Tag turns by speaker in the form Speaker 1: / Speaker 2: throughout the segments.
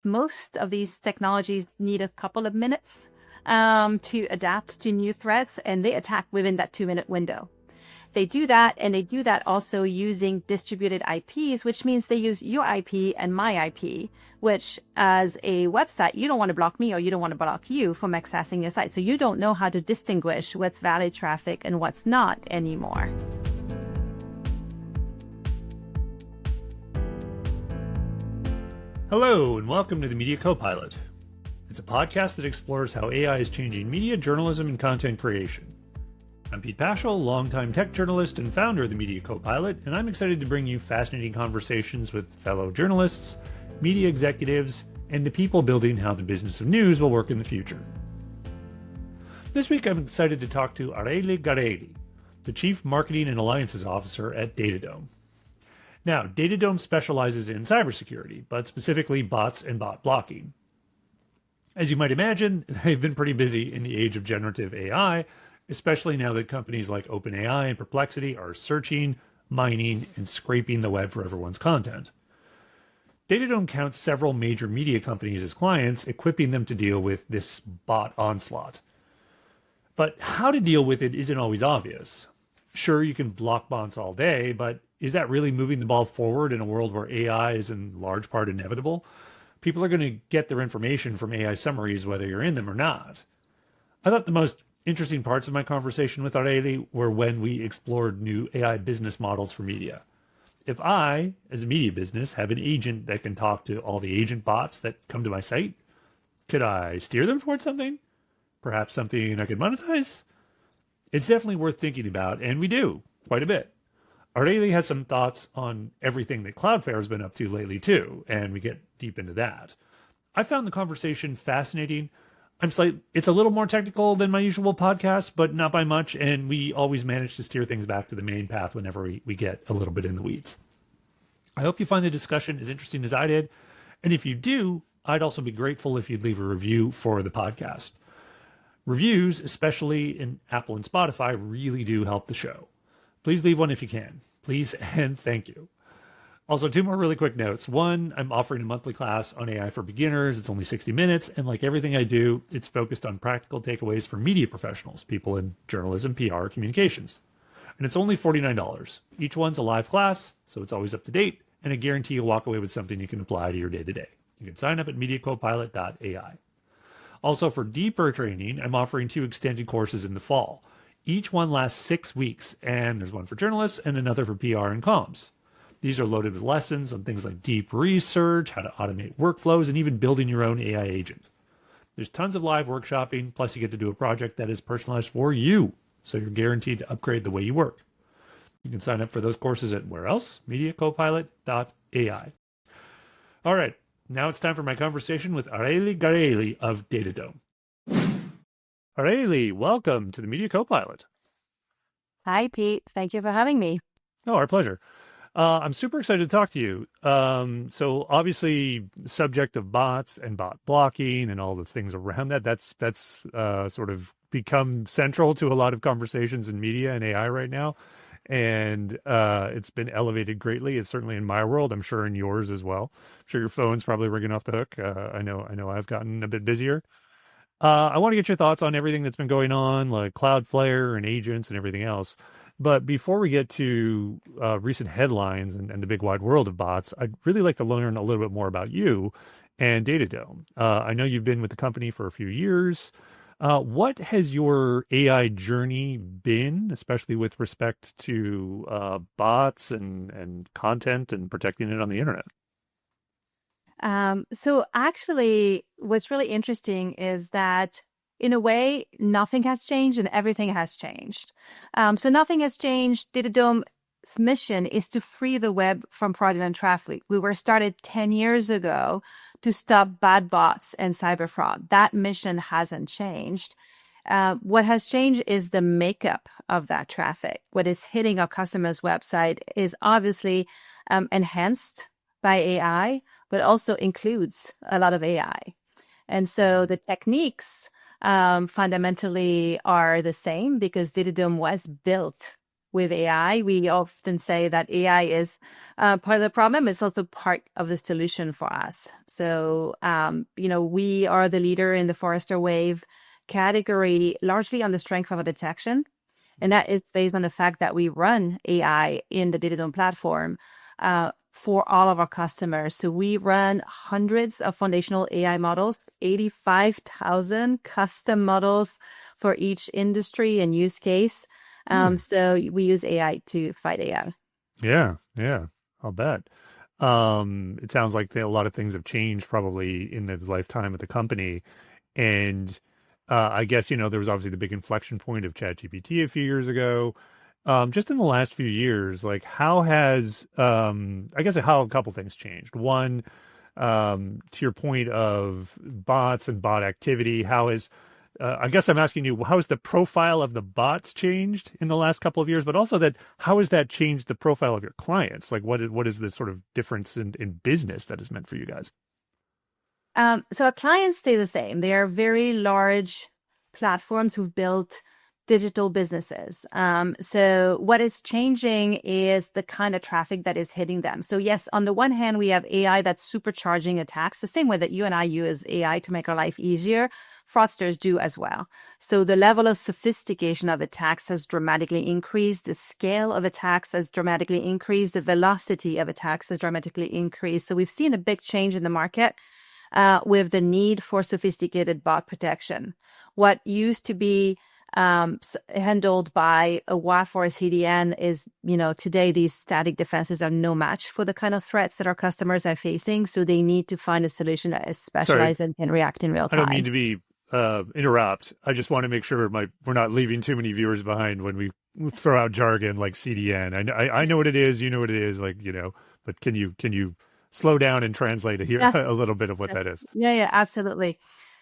Speaker 1: Most of these technologies need a couple of minutes to adapt to new threats, and they attack within that 2-minute window. They do that, and they do that also using distributed IPs, which means they use your IP and my IP, which as a website, you don't want to block me or you don't want to block you from accessing your site. So you don't know how to distinguish what's valid traffic and what's not anymore.
Speaker 2: Hello, and welcome to the Media Copilot. It's a podcast that explores how AI is changing media, journalism, and content creation. I'm Pete Pachal, longtime tech journalist and founder of the Media Copilot, and I'm excited to bring you fascinating conversations with fellow journalists, media executives, and the people building how the business of news will work in the future. This week, I'm excited to talk to Aurélie Guerrieri, the Chief Marketing and Alliances Officer at DataDome. Now, DataDome specializes in cybersecurity, but specifically bots and bot blocking. As you might imagine, they've been pretty busy in the age of generative AI, especially now that companies like OpenAI and Perplexity are searching, mining, and scraping the web for everyone's content. DataDome counts several major media companies as clients, equipping them to deal with this bot onslaught. But how to deal with it isn't always obvious. Sure, you can block bots all day, but is that really moving the ball forward in a world where AI is in large part inevitable? People are going to get their information from AI summaries whether you're in them or not. I thought the most interesting parts of my conversation with Aurélie were when we explored new AI business models for media. If I, as a media business, have an agent that can talk to all the agent bots that come to my site, could I steer them towards something? Perhaps something I could monetize? It's definitely worth thinking about, and we do, quite a bit. Aurélie has some thoughts on everything that Cloudflare has been up to lately, too, and we get deep into that. I found the conversation fascinating. It's a little more technical than my usual podcast, but not by much, and we always manage to steer things back to the main path whenever we get a little bit in the weeds. I hope you find the discussion as interesting as I did, and if you do, I'd also be grateful if you'd leave a review for the podcast. Reviews, especially in Apple and Spotify, really do help the show. Please leave one if you can. Please and thank you. Also, two more really quick notes. One, I'm offering a monthly class on AI for beginners. It's only 60 minutes. And like everything I do, it's focused on practical takeaways for media professionals, people in journalism, PR, communications. And it's only $49. Each one's a live class, so it's always up to date. And I guarantee you'll walk away with something you can apply to your day-to-day. You can sign up at mediacopilot.ai. Also, for deeper training, I'm offering 2 extended courses in the fall. Each one lasts 6 weeks, and there's one for journalists and another for PR and comms. These are loaded with lessons on things like deep research, how to automate workflows, and even building your own AI agent. There's tons of live workshopping, plus you get to do a project that is personalized for you, so you're guaranteed to upgrade the way you work. You can sign up for those courses at where else? mediacopilot.ai. All right, now it's time for my conversation with Aurélie Guerrieri of DataDome. Aurélie, welcome to the Media Copilot.
Speaker 1: Hi, Pete. Thank you for having me.
Speaker 2: Oh, our pleasure. I'm super excited to talk to you. So obviously, the subject of bots and bot blocking and all the things around that's sort of become central to a lot of conversations in media and AI right now. And it's been elevated greatly. It's certainly in my world. I'm sure in yours as well. I'm sure your phone's probably ringing off the hook. I know I've gotten a bit busier. I want to get your thoughts on everything that's been going on, like Cloudflare and agents and everything else. But before we get to recent headlines and the big wide world of bots, I'd really like to learn a little bit more about you and DataDome. I know you've been with the company for a few years. What has your AI journey been, especially with respect to bots and content and protecting it on the internet?
Speaker 1: So actually, what's really interesting is that in a way, nothing has changed and everything has changed. So nothing has changed. DataDome's mission is to free the web from fraudulent traffic. We were started 10 years ago to stop bad bots and cyber fraud. That mission hasn't changed. What has changed is the makeup of that traffic. What is hitting our customer's website is obviously enhanced by AI, but also includes a lot of AI. And so the techniques fundamentally are the same because DataDome was built with AI. We often say that AI is part of the problem. It's also part of the solution for us. So, we are the leader in the Forrester Wave category, largely on the strength of our detection. And that is based on the fact that we run AI in the DataDome platform for all of our customers. So we run hundreds of foundational AI models, 85,000 custom models for each industry and use case. So we use AI to fight AI.
Speaker 2: Yeah, I'll bet. It sounds like a lot of things have changed probably in the lifetime of the company. And I guess, there was obviously the big inflection point of ChatGPT a few years ago. Just in the last few years, like how has, how a couple things changed. One, to your point of bots and bot activity, how is, I guess I'm asking you, how has the profile of the bots changed in the last couple of years, but also that how has that changed the profile of your clients? Like what is the sort of difference in business that is meant for you guys?
Speaker 1: So our clients stay the same. They are very large platforms who've built digital businesses. So what is changing is the kind of traffic that is hitting them. So yes, on the one hand, we have AI that's supercharging attacks, the same way that you and I use AI to make our life easier. Fraudsters do as well. So the level of sophistication of attacks has dramatically increased. The scale of attacks has dramatically increased. The velocity of attacks has dramatically increased. So we've seen a big change in the market with the need for sophisticated bot protection. What used to be handled by a WAF or a CDN is, today these static defenses are no match for the kind of threats that our customers are facing. So they need to find a solution that is specialized and can react in real time.
Speaker 2: I don't mean to be interrupt. I just want to make sure we're not leaving too many viewers behind when we throw out jargon like CDN. I know what it is. You know what it is. But can you slow down and translate a little bit of what that is?
Speaker 1: Yeah, absolutely.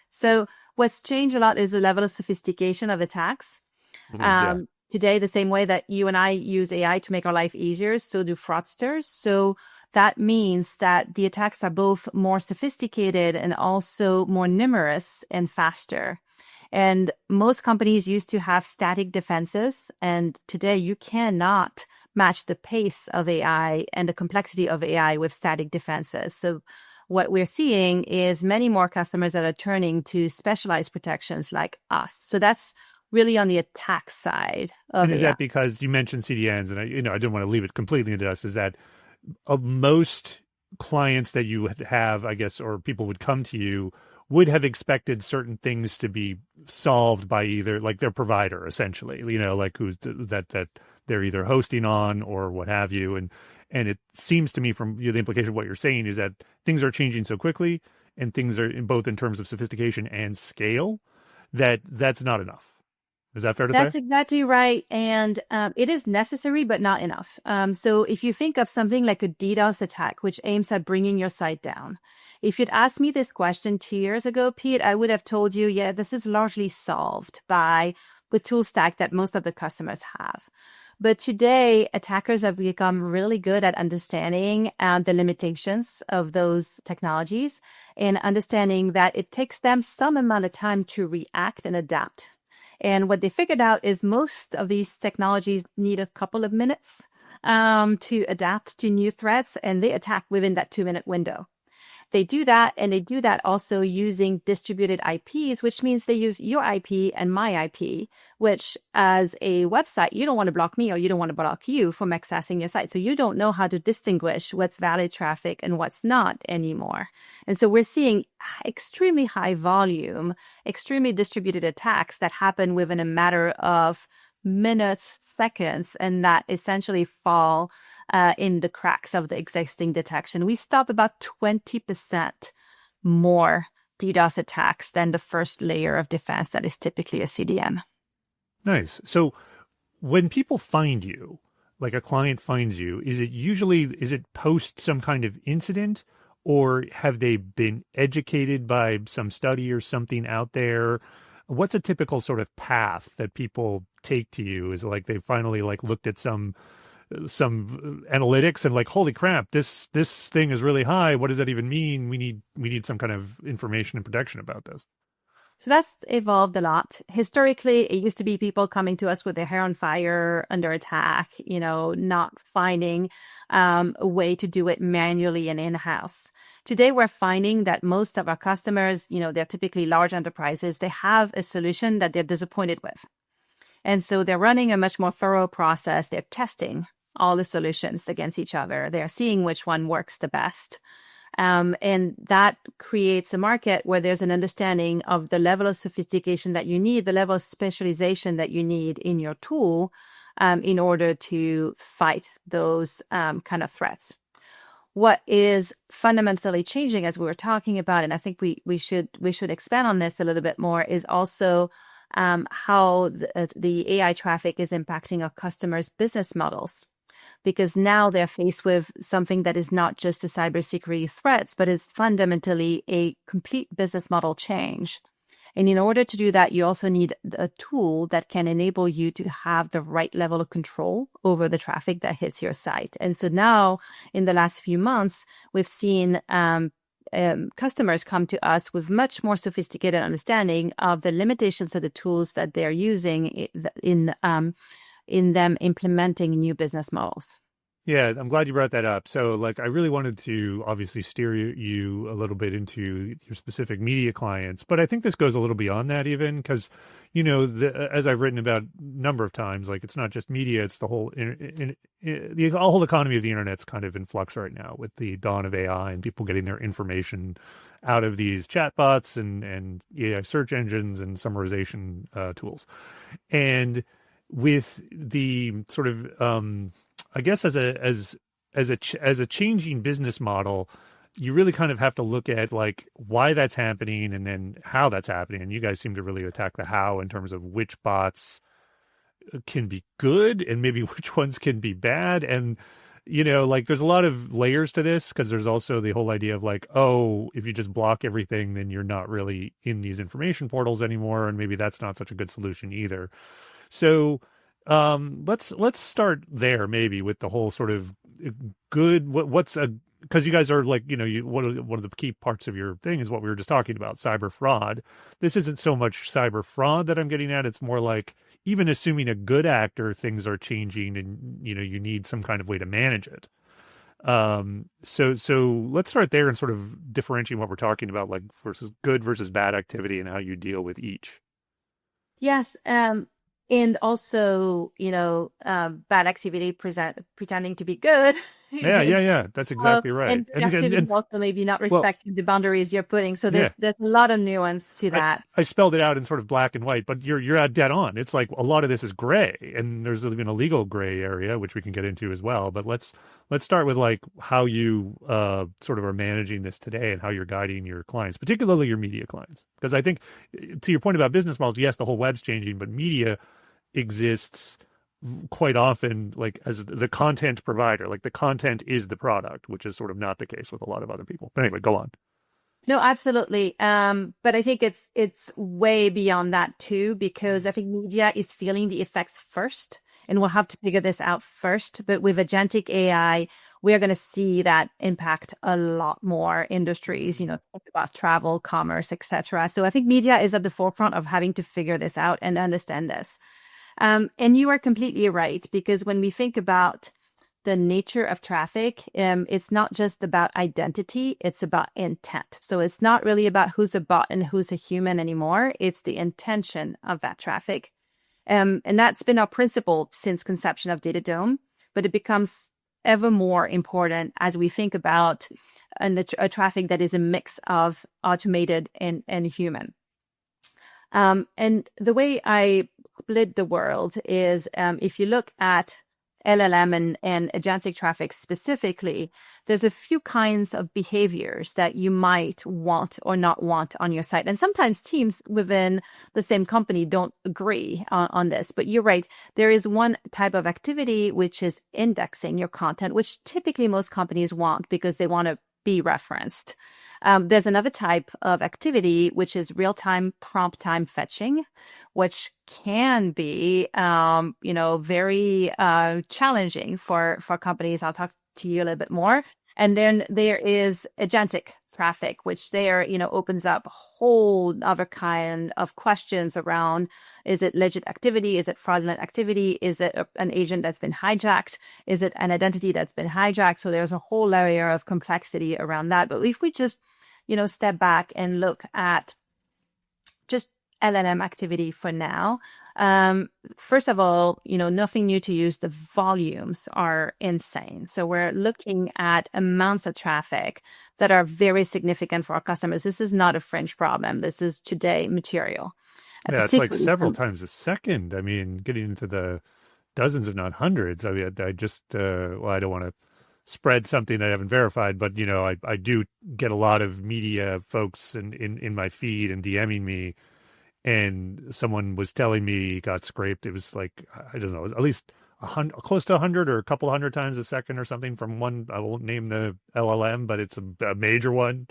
Speaker 1: So what's changed a lot is the level of sophistication of attacks. Today, the same way that you and I use AI to make our life easier, so do fraudsters. So that means that the attacks are both more sophisticated and also more numerous and faster. And most companies used to have static defenses. And today you cannot match the pace of AI and the complexity of AI with static defenses. So what we're seeing is many more customers that are turning to specialized protections like us. So that's really on the attack side of
Speaker 2: And is
Speaker 1: AI.
Speaker 2: that because you mentioned CDNs, and I didn't want to leave it completely into us, is that most clients that you have, I guess, or people would come to you would have expected certain things to be solved by either like their provider, essentially, like who's that they're either hosting on or what have you. And it seems to me from the implication of what you're saying is that things are changing so quickly and things are both in terms of sophistication and scale that's not enough. Is that fair to say?
Speaker 1: That's exactly right. And it is necessary, but not enough. So if you think of something like a DDoS attack, which aims at bringing your site down, if you'd asked me this question 2 years ago, Pete, I would have told you, yeah, this is largely solved by the tool stack that most of the customers have. But today, attackers have become really good at understanding the limitations of those technologies and understanding that it takes them some amount of time to react and adapt. And what they figured out is most of these technologies need a couple of minutes to adapt to new threats, and they attack within that 2-minute window. They do that, and they do that also using distributed IPs, which means they use your IP and my IP, which as a website, you don't want to block me or you don't want to block you from accessing your site. So you don't know how to distinguish what's valid traffic and what's not anymore. And so we're seeing extremely high volume, extremely distributed attacks that happen within a matter of minutes, seconds, and that essentially fall in the cracks of the existing detection. We stop about 20% more DDoS attacks than the first layer of defense that is typically a CDN.
Speaker 2: Nice. So when people find you, like a client finds you, is it post some kind of incident, or have they been educated by some study or something out there? What's a typical sort of path that people take to you? Is it like they finally looked at some analytics and holy crap, this thing is really high. What does that even mean? We need some kind of information and protection about this.
Speaker 1: So that's evolved a lot. Historically, it used to be people coming to us with their hair on fire, under attack, not finding a way to do it manually and in-house. Today, we're finding that most of our customers, they're typically large enterprises. They have a solution that they're disappointed with. And so they're running a much more thorough process. They're testing all the solutions against each other. They're seeing which one works the best. And that creates a market where there's an understanding of the level of sophistication that you need, the level of specialization that you need in your tool in order to fight those kind of threats. What is fundamentally changing, as we were talking about, and I think we should expand on this a little bit more, is also how the AI traffic is impacting our customers' business models. Because now they're faced with something that is not just a cybersecurity threats, but is fundamentally a complete business model change. And in order to do that, you also need a tool that can enable you to have the right level of control over the traffic that hits your site. And so now, in the last few months, we've seen customers come to us with much more sophisticated understanding of the limitations of the tools that they're using in them implementing new business models.
Speaker 2: Yeah, I'm glad you brought that up. So, I really wanted to obviously steer you a little bit into your specific media clients, but I think this goes a little beyond that even because, as I've written about a number of times, it's not just media, it's the whole the whole economy of the internet's kind of in flux right now with the dawn of AI and people getting their information out of these chatbots and AI search engines and summarization tools. And with the sort of I guess as a changing business model, you really kind of have to look at why that's happening and then how that's happening. And you guys seem to really attack the how in terms of which bots can be good and maybe which ones can be bad. And there's a lot of layers to this because there's also the whole idea of if you just block everything, then you're not really in these information portals anymore, and maybe that's not such a good solution either. So let's start there maybe with the whole sort of good because you guys are one of the key parts of your thing is what we were just talking about, cyber fraud. This isn't so much cyber fraud that I'm getting at. It's more even assuming a good actor, things are changing and you need some kind of way to manage it. So let's start there and sort of differentiate what we're talking about, versus good versus bad activity and how you deal with each.
Speaker 1: Yes. And also, bad activity pretending to be good.
Speaker 2: Yeah. That's exactly right.
Speaker 1: And good activity also maybe not respecting the boundaries you're putting. So there's a lot of nuance to that.
Speaker 2: I spelled it out in sort of black and white, but you're dead on. It's a lot of this is gray, and there's even a legal gray area, which we can get into as well. But let's start with how you sort of are managing this today and how you're guiding your clients, particularly your media clients. Because I think, to your point about business models, yes, the whole web's changing, but media exists quite often as the content provider. The content is the product, which is sort of not the case with a lot of other people. But anyway, go on.
Speaker 1: No, absolutely. But I think it's way beyond that too, because I think media is feeling the effects first, and we'll have to figure this out first. But with agentic AI, we're going to see that impact a lot more industries, talk about travel, commerce, etc. So I think media is at the forefront of having to figure this out and understand this. And you are completely right, because when we think about the nature of traffic, it's not just about identity, it's about intent. So it's not really about who's a bot and who's a human anymore. It's the intention of that traffic. And that's been our principle since conception of DataDome, but it becomes ever more important as we think about a traffic that is a mix of automated and human. And the way I split the world is if you look at LLM and agentic traffic specifically, there's a few kinds of behaviors that you might want or not want on your site. And sometimes teams within the same company don't agree on this. But you're right. There is one type of activity, which is indexing your content, which typically most companies want because they want to be referenced. There's another type of activity, which is real-time prompt time fetching, which can be, very challenging for companies. I'll talk to you a little bit more. And then there is agentic traffic, which there, opens up a whole other kind of questions around, is it legit activity? Is it fraudulent activity? Is it an agent that's been hijacked? Is it an identity that's been hijacked? So there's a whole layer of complexity around that. But if we just, step back and look at just LLM activity for now. First of all, nothing new to use. The volumes are insane. So we're looking at amounts of traffic that are very significant for our customers. This is not a fringe problem. This is today material.
Speaker 2: Yeah, it's like several times a second. I mean, getting into the dozens, if not hundreds. I mean, I just, I don't want to spread something that I haven't verified, but, I do get a lot of media folks in my feed and DMing me. And someone was telling me he got scraped. It was like, I don't know, at least close to 100 or a couple hundred times a second or something from one. I won't name the LLM, but it's a major one.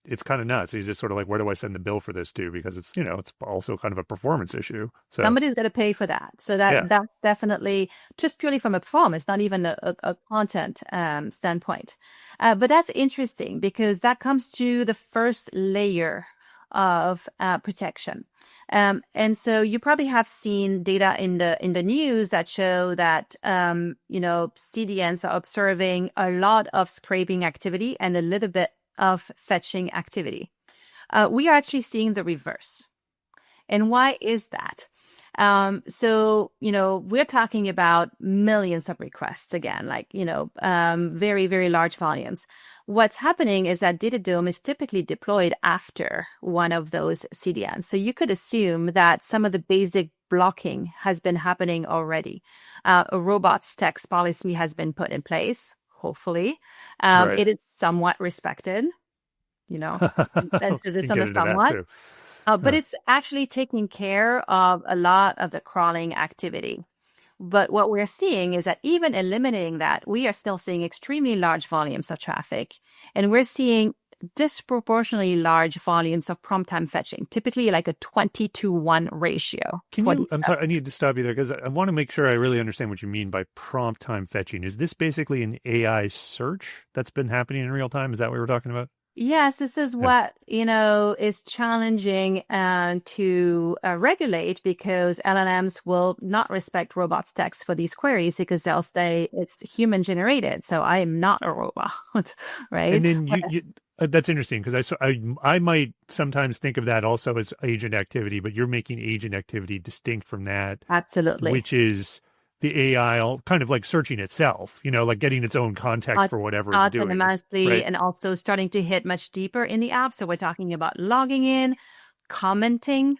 Speaker 2: It's kind of nuts. He's just sort of like, where do I send the bill for this to? Because it's, it's also kind of a performance issue. So
Speaker 1: somebody's got to pay for that. So that's definitely just purely from a performance, not even a content standpoint. But that's interesting because that comes to the first layer of protection. And so you probably have seen data in the news that show that, CDNs are observing a lot of scraping activity and a little bit of fetching activity. We are actually seeing the reverse. And why is that? So, we're talking about millions of requests again, like, very, very large volumes. What's happening is that DataDome is typically deployed after one of those CDNs. So you could assume that some of the basic blocking has been happening already. A robots text policy has been put in place, hopefully.
Speaker 2: Right.
Speaker 1: It is somewhat respected, emphasis on the somewhat. But it's actually taking care of a lot of the crawling activity. But what we're seeing is that even eliminating that, we are still seeing extremely large volumes of traffic. And we're seeing disproportionately large volumes of prompt time fetching, typically like a 20-to-1 ratio.
Speaker 2: I'm sorry, I need to stop you there because I want to make sure I really understand what you mean by prompt time fetching. Is this basically an AI search that's been happening in real time? Is that what we're talking about?
Speaker 1: Yes, this is what, is challenging to regulate because LLMs will not respect robots text for these queries because they'll say it's human generated. So I am not a robot, right?
Speaker 2: And then you that's interesting because I might sometimes think of that also as agent activity, but you're making agent activity distinct from that.
Speaker 1: Absolutely.
Speaker 2: Which is the AI kind of like searching itself, like getting its own context for whatever it's doing.
Speaker 1: Autonomously,
Speaker 2: right?
Speaker 1: And also starting to hit much deeper in the app. So we're talking about logging in, commenting,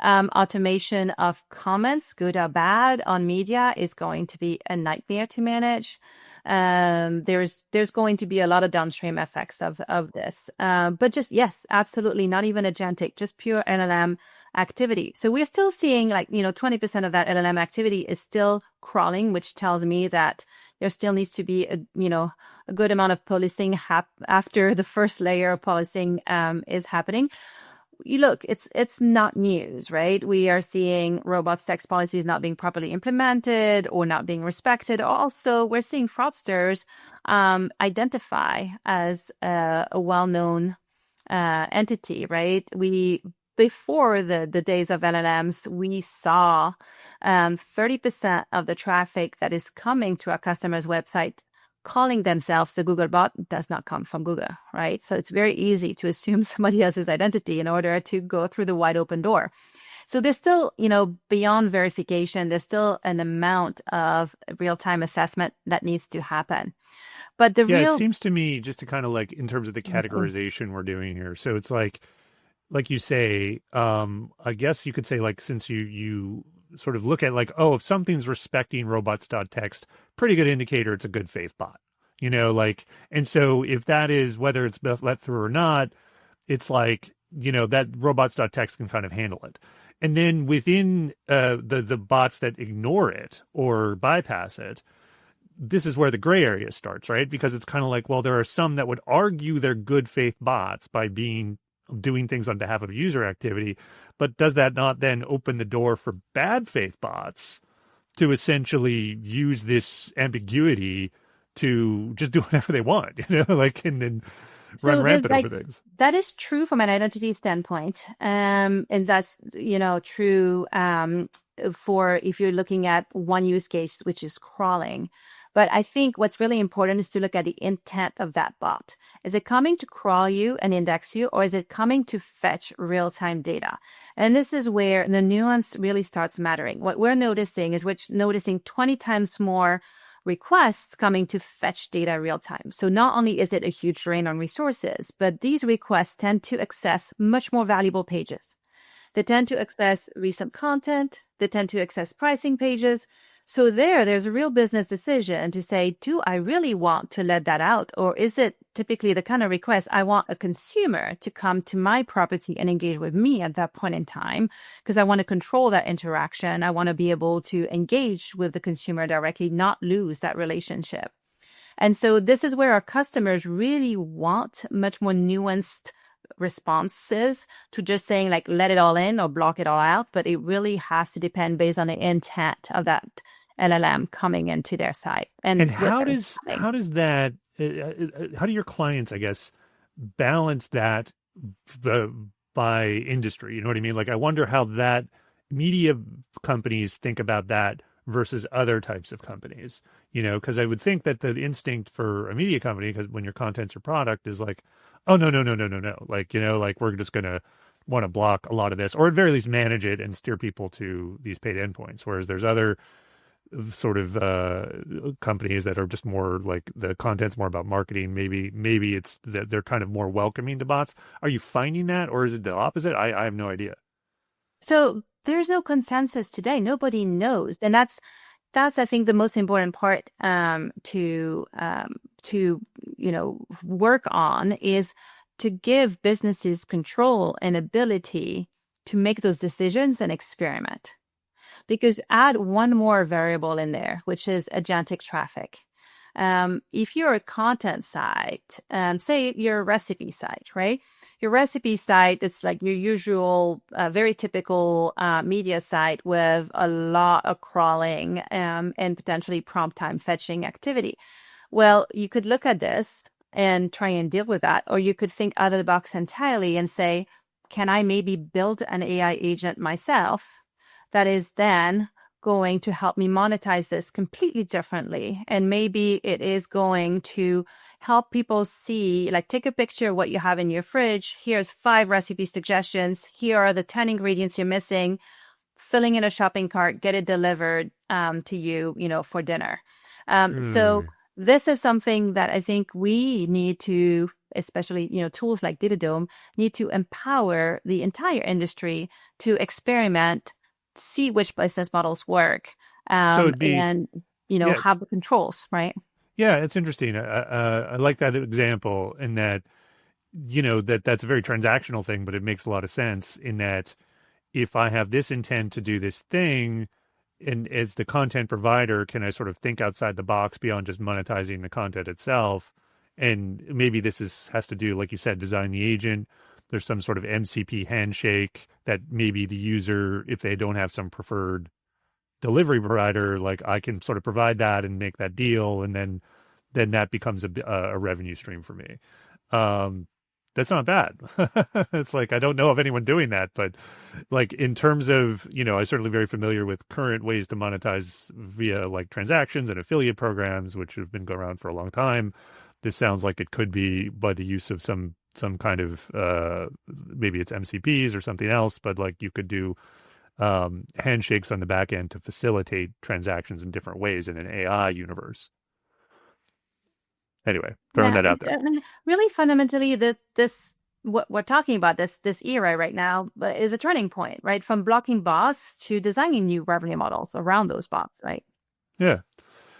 Speaker 1: automation of comments, good or bad, on media is going to be a nightmare to manage. There's going to be a lot of downstream effects of this. But just, yes, absolutely, not even agentic, just pure LLM activity. So we're still seeing 20% of that LLM activity is still crawling, which tells me that there still needs to be a good amount of policing after the first layer of policing is happening. Look, it's not news, right? We are seeing robots text policies not being properly implemented or not being respected. Also, we're seeing fraudsters identify as a well-known entity, right? Before the days of LLMs, we saw 30% of the traffic that is coming to our customers' website calling themselves a Google bot does not come from Google, right? So it's very easy to assume somebody else's identity in order to go through the wide open door. So there's still, beyond verification, there's still an amount of real-time assessment that needs to happen. But
Speaker 2: it seems to me, just to kind of like in terms of the categorization we're doing here. So it's like you say, I guess you could say since you sort of look at if something's respecting robots.txt, pretty good indicator it's a good faith bot, and so if that is, whether it's let through or not, it's that robots.txt can kind of handle it. And then within the bots that ignore it or bypass it, this is where the gray area starts, right? Because it's kind of there are some that would argue they're good faith bots by doing things on behalf of user activity, but does that not then open the door for bad faith bots to essentially use this ambiguity to just do whatever they want, and then run
Speaker 1: So
Speaker 2: rampant over things.
Speaker 1: that is true from an identity standpoint. And that's, true for if you're looking at one use case, which is crawling. But I think what's really important is to look at the intent of that bot. Is it coming to crawl you and index you, or is it coming to fetch real-time data? And this is where the nuance really starts mattering. What we're noticing is we're noticing 20 times more requests coming to fetch data real time. So not only is it a huge drain on resources, but these requests tend to access much more valuable pages. They tend to access recent content. They tend to access pricing pages. So there's a real business decision to say, do I really want to let that out? Or is it typically the kind of request I want a consumer to come to my property and engage with me at that point in time? Because I want to control that interaction. I want to be able to engage with the consumer directly, not lose that relationship. And so this is where our customers really want much more nuanced responses to just saying like, let it all in or block it all out. But it really has to depend based on the intent of that LLM coming into their site.
Speaker 2: And how do your clients, I guess, balance that by industry? You know what I mean? Like, I wonder how that media companies think about that versus other types of companies, because I would think that the instinct for a media company, because when your content's your product, is like, oh, no. Like, like we're just going to want to block a lot of this, or at very least manage it and steer people to these paid endpoints. Whereas there's other sort of companies that are just more like the content's more about marketing. Maybe it's that they're kind of more welcoming to bots. Are you finding that, or is it the opposite? I have no idea.
Speaker 1: So there's no consensus today. Nobody knows, and that's I think the most important part to work on is to give businesses control and ability to make those decisions and experiment. Because add one more variable in there, which is agentic traffic. If you're a content site, say you're a recipe site, right? Your recipe site, it's like your usual, very typical media site with a lot of crawling and potentially prompt time fetching activity. Well, you could look at this and try and deal with that, or you could think out of the box entirely and say, can I maybe build an AI agent myself that is then going to help me monetize this completely differently? And maybe it is going to help people see, like, take a picture of what you have in your fridge. Here's 5 recipe suggestions. Here are the 10 ingredients you're missing. Filling in a shopping cart, get it delivered to you, for dinner. So this is something that I think we need to, especially, tools like DataDome, need to empower the entire industry to experiment, see which business models work,
Speaker 2: So it'd be,
Speaker 1: and
Speaker 2: yes.
Speaker 1: have the controls, right?
Speaker 2: Yeah, it's interesting. I like that example in that, that's a very transactional thing, but it makes a lot of sense in that if I have this intent to do this thing, and as the content provider, can I sort of think outside the box beyond just monetizing the content itself? And maybe has to do, like you said, design the agent. There's some sort of MCP handshake that maybe the user, if they don't have some preferred delivery provider, like I can sort of provide that and make that deal, and then that becomes a revenue stream for me. That's not bad. It's like, I don't know of anyone doing that, but like in terms of, I'm certainly very familiar with current ways to monetize via like transactions and affiliate programs, which have been going around for a long time. This sounds like it could be by the use of some kind of, maybe it's MCPs or something else, but like you could do handshakes on the back end to facilitate transactions in different ways in an AI universe. Anyway, throwing that out there.
Speaker 1: And really, fundamentally, what we're talking about, this era right now, is a turning point, right? From blocking bots to designing new revenue models around those bots, right?
Speaker 2: Yeah.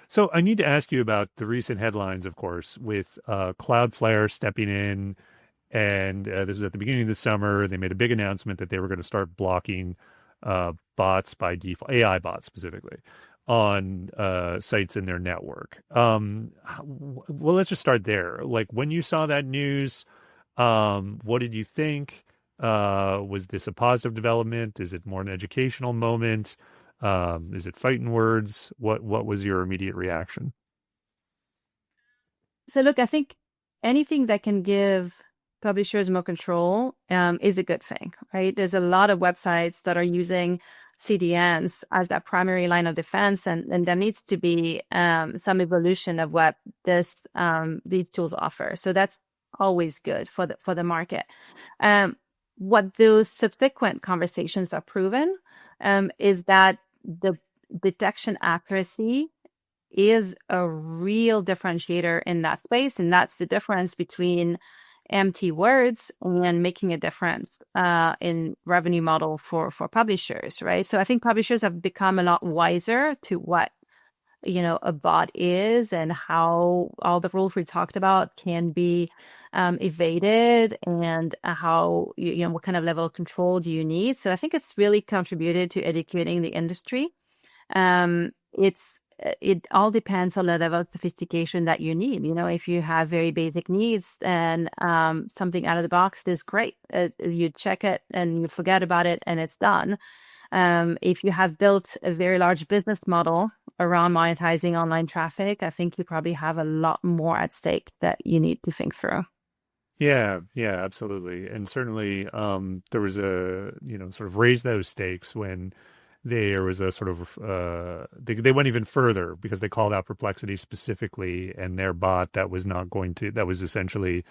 Speaker 2: So I need to ask you about the recent headlines, of course, with Cloudflare stepping in, and this was at the beginning of the summer. They made a big announcement that they were going to start blocking bots by default, AI bots specifically, on sites in their network. Well, let's just start there. Like, when you saw that news, what did you think? Was this a positive development? Is it more an educational moment? Is it fighting words? What was your immediate reaction?
Speaker 1: So look, I think anything that can give publishers more control is a good thing, right? There's a lot of websites that are using CDNs as that primary line of defense, and there needs to be some evolution of what these tools offer. So that's always good for the market. What those subsequent conversations are proven is that the detection accuracy is a real differentiator in that space, and that's the difference between empty words and making a difference in revenue model for publishers, right? So I think publishers have become a lot wiser to what a bot is and how all the rules we talked about can be evaded, and how what kind of level of control do you need. So I think it's really contributed to educating the industry. It all depends on the level of sophistication that you need. If you have very basic needs, then something out of the box is great. You check it and you forget about it and it's done. If you have built a very large business model around monetizing online traffic, I think you probably have a lot more at stake that you need to think through.
Speaker 2: Yeah, absolutely. And certainly there was a, sort of raise those stakes when there was a sort of, they went even further because they called out Perplexity specifically and their bot that was essentially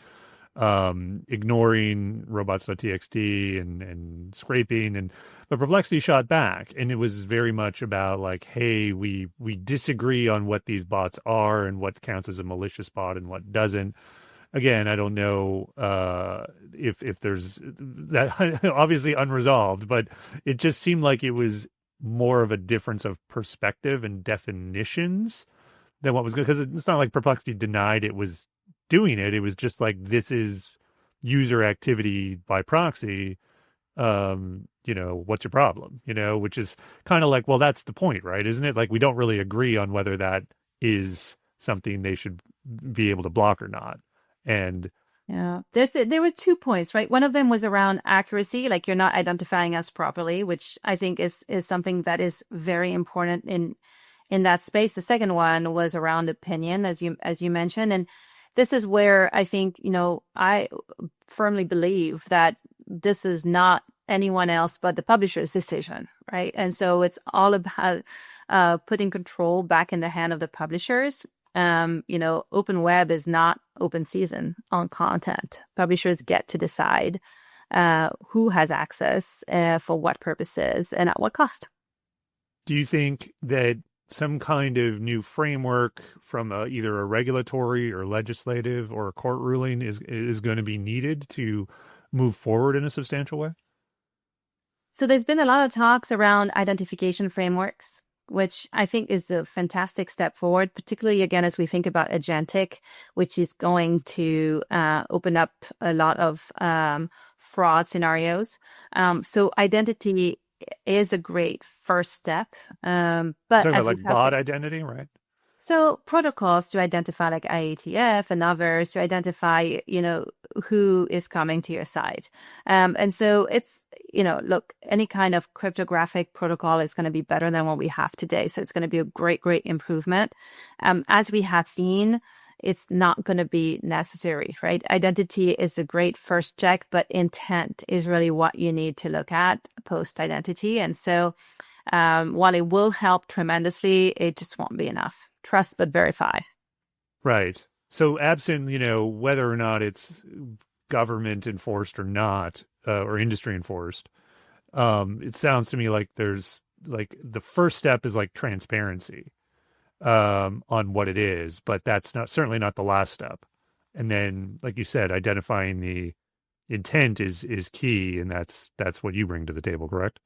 Speaker 2: ignoring robots.txt and scraping, but Perplexity shot back, and it was very much about like, hey, we disagree on what these bots are and what counts as a malicious bot and what doesn't. Again, I don't know if there's that obviously unresolved, but it just seemed like it was more of a difference of perspective and definitions than what was good. Because it's not like Perplexity denied it was doing it. It was just like, this is user activity by proxy. What's your problem? Which is kind of like, well, that's the point, right? Isn't it? Like, we don't really agree on whether that is something they should be able to block or not. And
Speaker 1: yeah, there were 2 points, right? One of them was around accuracy, like you're not identifying us properly, which I think is something that is very important in that space. The second one was around opinion, as you mentioned, and this is where I think I firmly believe that this is not anyone else but the publisher's decision, right? And so it's all about putting control back in the hand of the publishers. Open web is not open season on content. Publishers get to decide who has access, for what purposes, and at what cost.
Speaker 2: Do you think that some kind of new framework from either a regulatory or legislative or a court ruling is going to be needed to move forward in a substantial way?
Speaker 1: So there's been a lot of talks around identification frameworks, which I think is a fantastic step forward, particularly, again, as we think about agentic, which is going to open up a lot of fraud scenarios. So identity is a great first step. But as
Speaker 2: like bot identity, right?
Speaker 1: So protocols to identify like IETF and others to identify, who is coming to your site. And so it's, look, any kind of cryptographic protocol is going to be better than what we have today. So it's going to be a great, great improvement. As we have seen, it's not going to be necessary, right? Identity is a great first check, but intent is really what you need to look at post-identity. And so while it will help tremendously, it just won't be enough. Trust but verify.
Speaker 2: Right. So absent, whether or not it's government enforced or not, or industry enforced, it sounds to me like there's like the first step is like transparency on what it is, but that's certainly not the last step. And then, like you said, identifying the intent is key, and that's what you bring to the table, correct?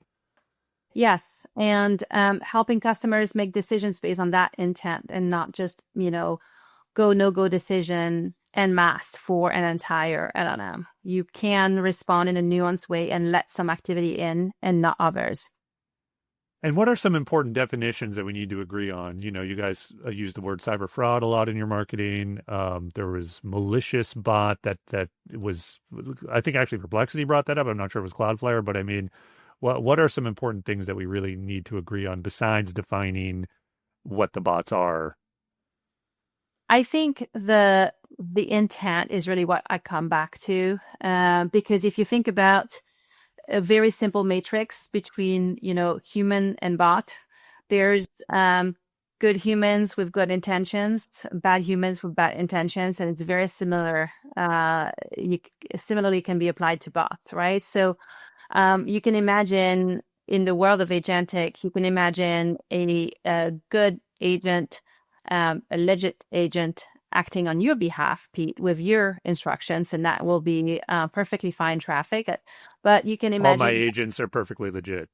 Speaker 1: Yes, and helping customers make decisions based on that intent and not just, go, no-go decision en masse for an entire LLM. You can respond in a nuanced way and let some activity in and not others.
Speaker 2: And what are some important definitions that we need to agree on? You guys use the word cyber fraud a lot in your marketing. There was malicious bot that was, I think actually Perplexity brought that up. I'm not sure it was Cloudflare, but I mean, what are some important things that we really need to agree on besides defining what the bots are?
Speaker 1: I think the the intent is really what I come back to, because if you think about a very simple matrix between, human and bot, there's good humans with good intentions, bad humans with bad intentions, and it's very similar. Similarly can be applied to bots, right? So you can imagine in the world of agentic, you can imagine a good agent, a legit agent acting on your behalf, Pete, with your instructions, and that will be perfectly fine traffic. But you can
Speaker 2: All my
Speaker 1: imagine,
Speaker 2: agents are perfectly legit.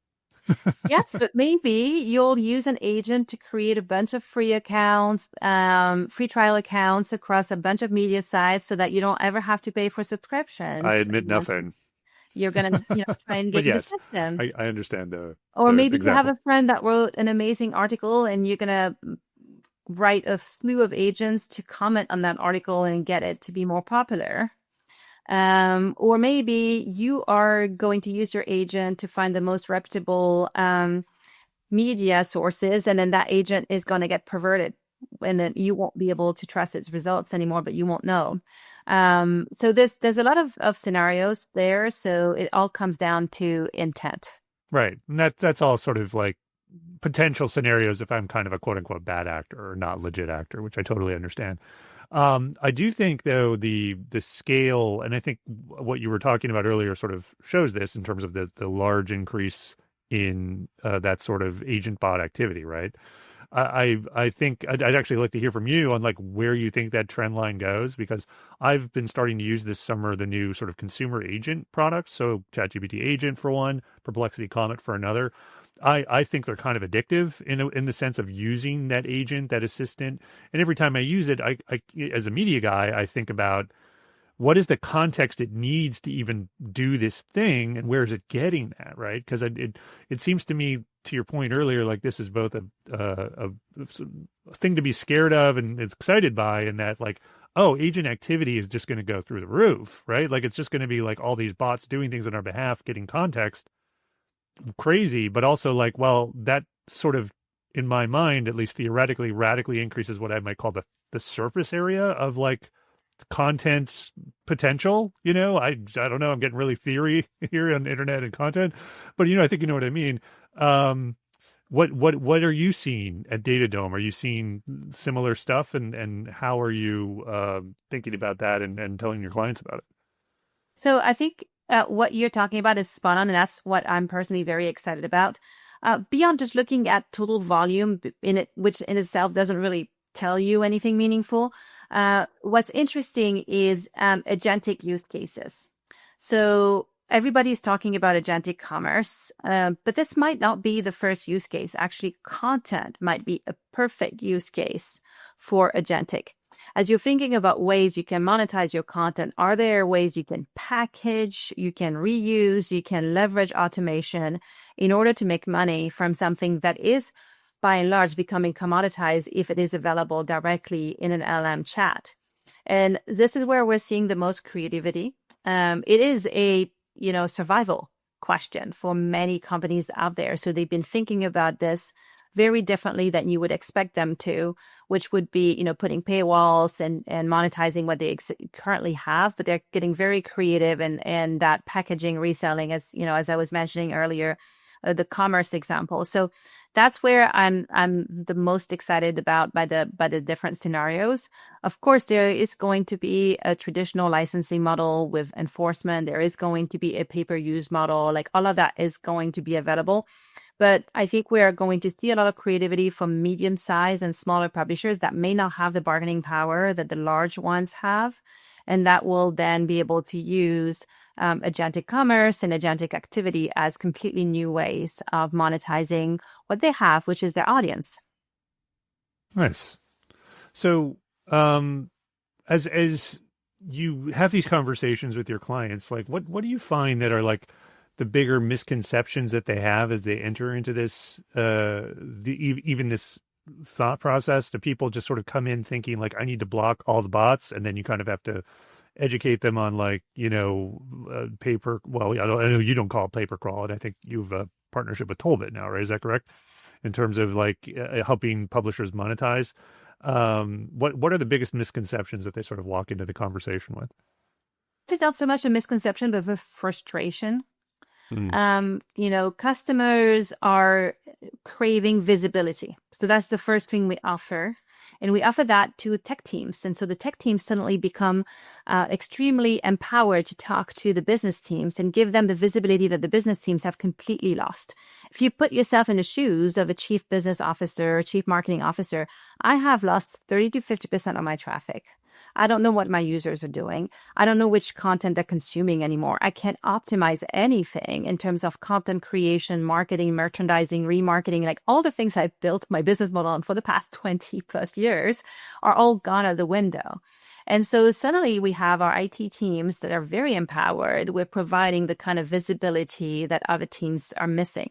Speaker 1: yes, but maybe you'll use an agent to create a bunch of free accounts, free trial accounts across a bunch of media sites so that you don't ever have to pay for
Speaker 2: I
Speaker 1: subscriptions.
Speaker 2: admit nothing.
Speaker 1: You're going to, try and
Speaker 2: But
Speaker 1: game the
Speaker 2: yes,
Speaker 1: system.
Speaker 2: I understand
Speaker 1: Or
Speaker 2: the
Speaker 1: maybe you have
Speaker 2: example.
Speaker 1: a friend that wrote an amazing article and you're going to write a slew of agents to comment on that article and get it to be more popular. Or maybe you are going to use your agent to find the most reputable media sources, and then that agent is going to get perverted, and then you won't be able to trust its results anymore, but you won't know. So there's a lot of scenarios there. So it all comes down to intent.
Speaker 2: Right. And that's all sort of like potential scenarios if I'm kind of a quote unquote bad actor or not legit actor, which I totally understand. I do think though the scale, and I think what you were talking about earlier sort of shows this in terms of the large increase in that sort of agent bot activity, right? I think I'd actually like to hear from you on like where you think that trend line goes, because I've been starting to use this summer the new sort of consumer agent products. So ChatGPT Agent for one, Perplexity Comet for another. I think they're kind of addictive in the sense of using that agent, that assistant. And every time I use it, I as a media guy, I think about what is the context it needs to even do this thing, and where is it getting that, right? Because it seems to me, to your point earlier, like this is both a thing to be scared of and excited by, and that like, oh, agent activity is just going to go through the roof, right? Like it's just going to be like all these bots doing things on our behalf, getting context, crazy. But also like, well, that sort of, in my mind, at least theoretically, radically increases what I might call the surface area of like content's potential. I don't know, I'm getting really theory here on internet and content, but I think you know what I mean. What are you seeing at DataDome? Are you seeing similar stuff, and how are you thinking about that and telling your clients about it?
Speaker 1: So I think what you're talking about is spot on, and that's what I'm personally very excited about. Beyond just looking at total volume in it, which in itself doesn't really tell you anything meaningful. What's interesting is agentic use cases. So everybody's talking about agentic commerce, but this might not be the first use case. Actually, content might be a perfect use case for agentic. As you're thinking about ways you can monetize your content, are there ways you can package, you can reuse, you can leverage automation in order to make money from something that is by and large becoming commoditized if it is available directly in an LLM chat? And this is where we're seeing the most creativity. It is a, survival question for many companies out there. So they've been thinking about this very differently than you would expect them to, which would be, putting paywalls and monetizing what they currently have, but they're getting very creative and that packaging, reselling, as I was mentioning earlier, the commerce example. So that's where I'm the most excited about by the different scenarios. Of course, there is going to be a traditional licensing model with enforcement. There is going to be a pay-per-use model. Like all of that is going to be available. But I think we are going to see a lot of creativity from medium-sized and smaller publishers that may not have the bargaining power that the large ones have. And that will then be able to use agentic commerce and agentic activity as completely new ways of monetizing what they have, which is their audience.
Speaker 2: Nice. So, as you have these conversations with your clients, like what do you find that are like the bigger misconceptions that they have as they enter into this, even this thought process? Do people just sort of come in thinking like, I need to block all the bots, and then you kind of have to educate them on like, well, I know you don't call it paper crawl, and I think you have a partnership with Tollbit now, right? Is that correct? In terms of like helping publishers monetize. What are the biggest misconceptions that they sort of walk into the conversation with?
Speaker 1: I think not so much a misconception, but a frustration.
Speaker 2: Mm.
Speaker 1: Customers are craving visibility. So that's the first thing we offer. And we offer that to tech teams. And so the tech teams suddenly become extremely empowered to talk to the business teams and give them the visibility that the business teams have completely lost. If you put yourself in the shoes of a chief business officer or chief marketing officer, I have lost 30 to 50% of my traffic. I don't know what my users are doing. I don't know which content they're consuming anymore. I can't optimize anything in terms of content creation, marketing, merchandising, remarketing, like all the things I've built my business model on for the past 20 plus years are all gone out the window. And so suddenly we have our IT teams that are very empowered with providing the kind of visibility that other teams are missing.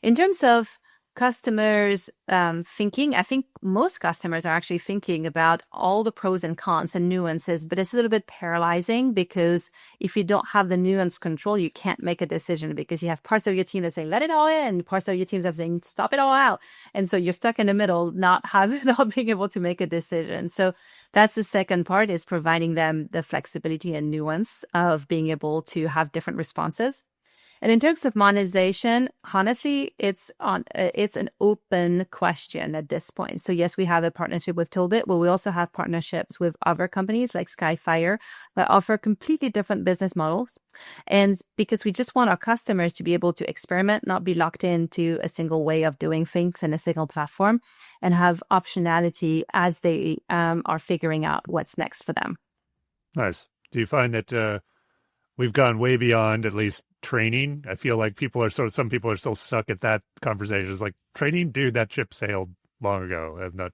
Speaker 1: In terms of customers thinking, I think most customers are actually thinking about all the pros and cons and nuances, but it's a little bit paralyzing because if you don't have the nuance control, you can't make a decision because you have parts of your team that say, let it all in, parts of your teams that saying, stop it all out. And so you're stuck in the middle, not being able to make a decision. So that's the second part, is providing them the flexibility and nuance of being able to have different responses. And in terms of monetization, honestly, it's an open question at this point. So yes, we have a partnership with Toolbit, but we also have partnerships with other companies like Skyfire that offer completely different business models. And because we just want our customers to be able to experiment, not be locked into a single way of doing things and a single platform, and have optionality as they are figuring out what's next for them.
Speaker 2: Nice. Do you find that we've gone way beyond at least training? I feel like some people are still stuck at that conversation. It's like, training, dude, that ship sailed long ago. I'm not,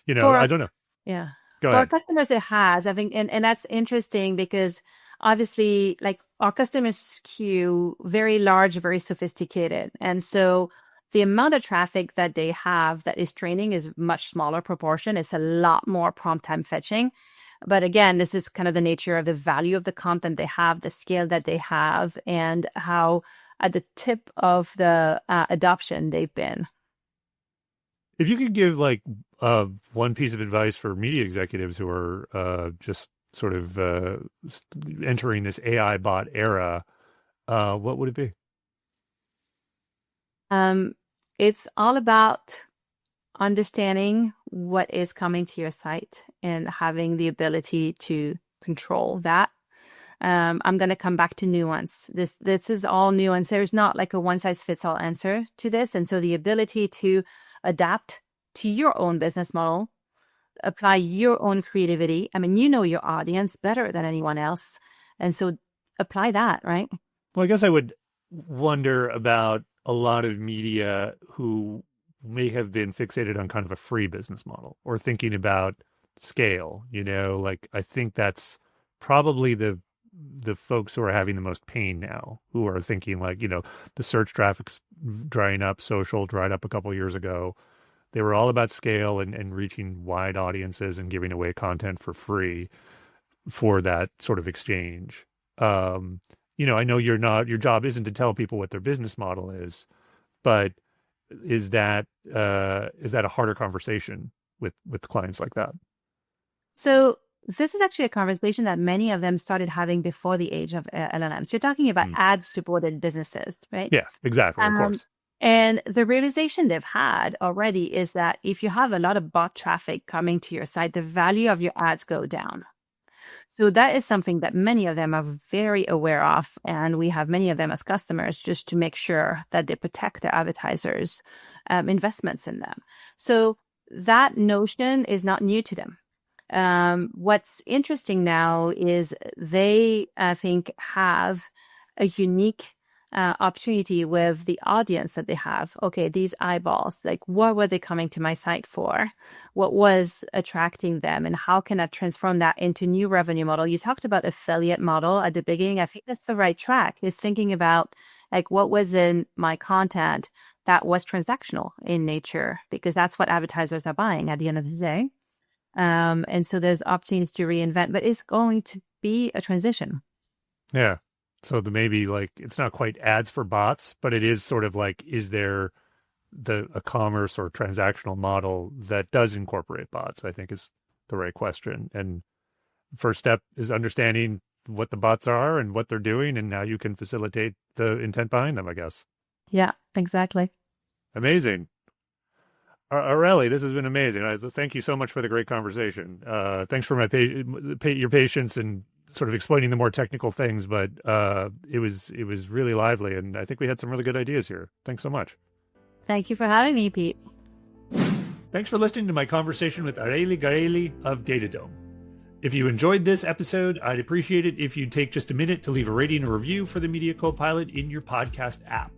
Speaker 2: I don't know.
Speaker 1: Yeah.
Speaker 2: Go
Speaker 1: For
Speaker 2: ahead.
Speaker 1: our customers, it has. I think, and that's interesting because obviously, like, our customers skew very large, very sophisticated. And so the amount of traffic that they have that is training is much smaller proportion. It's a lot more prompt time fetching. But again, this is kind of the nature of the value of the content they have, the scale that they have, and how at the tip of the adoption they've been.
Speaker 2: If you could give like one piece of advice for media executives who are just sort of entering this AI bot era, what would it be?
Speaker 1: It's all about understanding what is coming to your site and having the ability to control that. I'm going to come back to nuance. This is all nuance. There's not like a one size fits all answer to this. And so the ability to adapt to your own business model, apply your own creativity. I mean, you know your audience better than anyone else. And so apply that, right?
Speaker 2: Well, I guess I would wonder about a lot of media who may have been fixated on kind of a free business model or thinking about scale, like I think that's probably the folks who are having the most pain now, who are thinking like, the search traffic's drying up, social dried up a couple of years ago. They were all about scale and reaching wide audiences and giving away content for free for that sort of exchange. I know your job isn't to tell people what their business model is, but is that a harder conversation with clients like that?
Speaker 1: So this is actually a conversation that many of them started having before the age of LLMs. You're talking about ad-supported businesses, right?
Speaker 2: Yeah, exactly. Of course.
Speaker 1: And the realization they've had already is that if you have a lot of bot traffic coming to your site, the value of your ads go down. So that is something that many of them are very aware of. And we have many of them as customers just to make sure that they protect their advertisers' investments in them. So that notion is not new to them. What's interesting now is they, I think, have a unique opportunity with the audience that they have. Okay, these eyeballs, like what were they coming to my site for? What was attracting them? And how can I transform that into new revenue model? You talked about affiliate model at the beginning. I think that's the right track, is thinking about like what was in my content that was transactional in nature, because that's what advertisers are buying at the end of the day. And so there's opportunities to reinvent, but it's going to be a transition.
Speaker 2: Yeah. So maybe like it's not quite ads for bots, but it is sort of like, is there a commerce or transactional model that does incorporate bots, I think is the right question. And first step is understanding what the bots are and what they're doing and how you can facilitate the intent behind them, I guess.
Speaker 1: Yeah, exactly.
Speaker 2: Amazing. Aurélie, this has been amazing. Thank you so much for the great conversation. Thanks for your patience and sort of explaining the more technical things, but it was really lively, and I think we had some really good ideas here. Thanks so much.
Speaker 1: Thank you for having me, Pete.
Speaker 2: Thanks for listening to my conversation with Aurélie Guerrieri of DataDome. If you enjoyed this episode, I'd appreciate it if you'd take just a minute to leave a rating or review for the Media Copilot in your podcast app.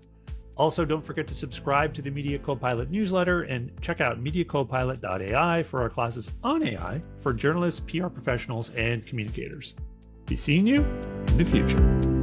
Speaker 2: Also, don't forget to subscribe to the Media Copilot newsletter and check out mediacopilot.ai for our classes on AI for journalists, PR professionals, and communicators. Be seeing you in the future.